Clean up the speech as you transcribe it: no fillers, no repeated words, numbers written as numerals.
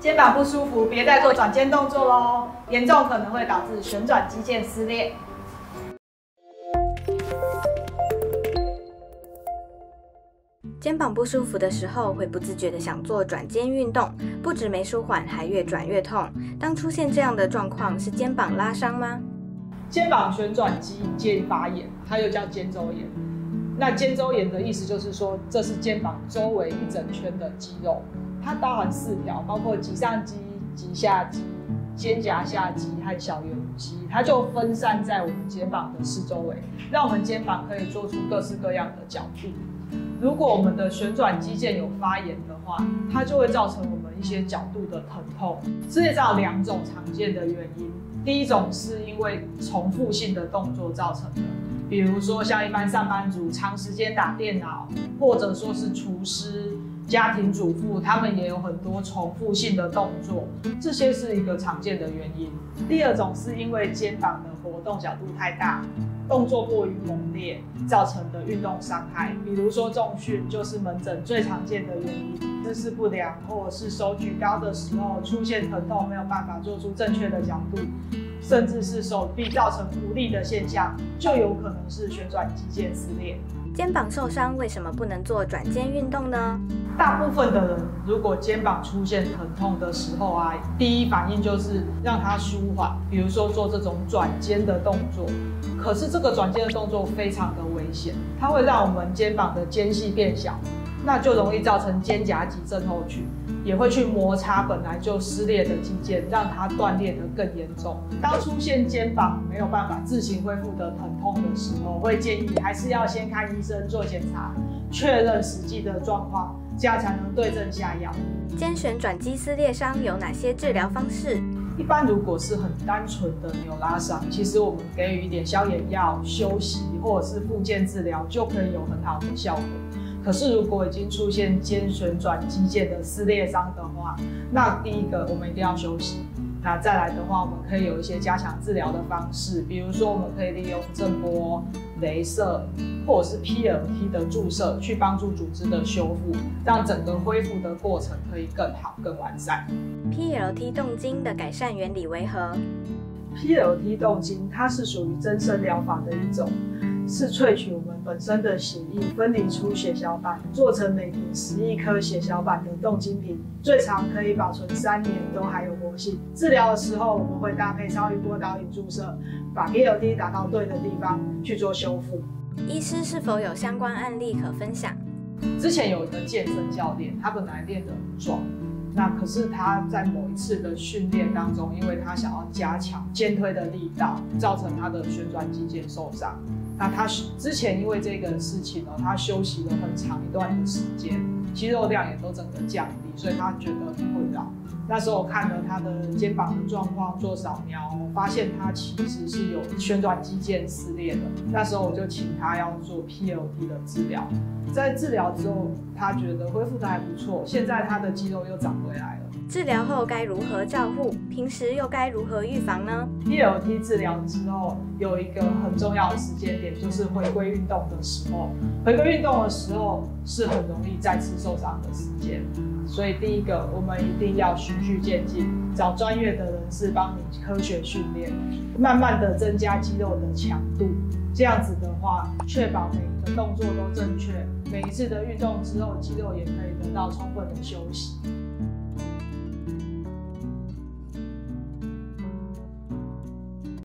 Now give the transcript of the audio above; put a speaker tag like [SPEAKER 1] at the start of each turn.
[SPEAKER 1] 肩膀不舒服，别再做转肩动作喽，严重可能会导致旋转肌腱撕裂。
[SPEAKER 2] 肩膀不舒服的时候，会不自觉的想做转肩运动，不止没舒缓，还越转越痛。当出现这样的状况，是肩膀拉伤吗？
[SPEAKER 1] 肩膀旋转肌腱发炎，它又叫肩周炎。那肩周炎的意思就是说，这是肩膀周围一整圈的肌肉，它包含4条，包括棘上肌、棘下肌、肩胛下肌和小圆弧肌，它就分散在我们肩膀的四周围，让我们肩膀可以做出各式各样的角度。如果我们的旋转肌腱有发炎的话，它就会造成我们一些角度的疼痛。世界上有2种常见的原因，第一种是因为重复性的动作造成的，比如说像一般上班族长时间打电脑，或者说是厨师、家庭主妇，他们也有很多重复性的动作，这些是一个常见的原因。第二种是因为肩膀的活动角度太大，动作过于猛烈造成的运动伤害，比如说重训就是门诊最常见的原因。姿势不良或者是手举高的时候出现疼痛，没有办法做出正确的角度，甚至是手臂造成无力的现象，就有可能是旋转肌腱撕裂。
[SPEAKER 2] 肩膀受伤为什么不能做转肩运动呢？
[SPEAKER 1] 大部分的人如果肩膀出现疼痛的时候啊，第一反应就是让它舒缓，比如说做这种转肩的动作。可是这个转肩的动作非常的危险，它会让我们肩膀的间隙变小，那就容易造成肩胛肌症候群，也会去摩擦本来就撕裂的肌腱，让它断裂得更严重。当出现肩膀没有办法自行恢复的疼痛的时候，会建议还是要先看医生做检查，确认实际的状况，这样才能对症下药。
[SPEAKER 2] 肩旋转肌撕裂伤有哪些治疗方式？
[SPEAKER 1] 一般如果是很单纯的扭拉伤，其实我们给予一点消炎药、休息或者是复健治疗就可以有很好的效果。可是如果已经出现肩旋转肌腱的撕裂伤的话，那第一个我们一定要休息。那再来的话，我们可以有一些加强治疗的方式，比如说我们可以利用震波、雷射或者是 PLT 的注射去帮助组织的修复，让整个恢复的过程可以更好、更完善。
[SPEAKER 2] PLT 动筋的改善原理为何？
[SPEAKER 1] PLT 动筋它是属于增生疗法的一种，是萃取我们本身的血液，分离出血小板，做成每瓶11颗血小板的动筋瓶，最长可以保存3年都还有活性。治疗的时候，我们会搭配超音波导引注射，把 PLT 打到对的地方去做修复。
[SPEAKER 2] 医师是否有相关案例可分享？
[SPEAKER 1] 之前有一个健身教练，他本来练得很壮，那可是他在某一次的训练当中，因为他想要加强肩推的力道，造成他的旋转肌腱受伤。那他之前因为这个事情他休息了很长一段的时间，肌肉量也都整个降低，所以他觉得很困扰。那时候我看了他的肩膀的状况，做扫描，我发现他其实是有旋转肌腱撕裂的。那时候我就请他要做 PLT 的治疗，在治疗之后，他觉得恢复的还不错，现在他的肌肉又长回来了。
[SPEAKER 2] 治疗后该如何照护？平时又该如何预防呢？
[SPEAKER 1] PLT 治疗之后有一个很重要的时间点，就是回归运动的时候。回归运动的时候是很容易再次受伤的时间，所以第一个我们一定要循序渐进，找专业的人士帮你科学训练，慢慢的增加肌肉的强度。这样子的话，确保每一个动作都正确，每一次的运动之后，肌肉也可以得到充分的休息。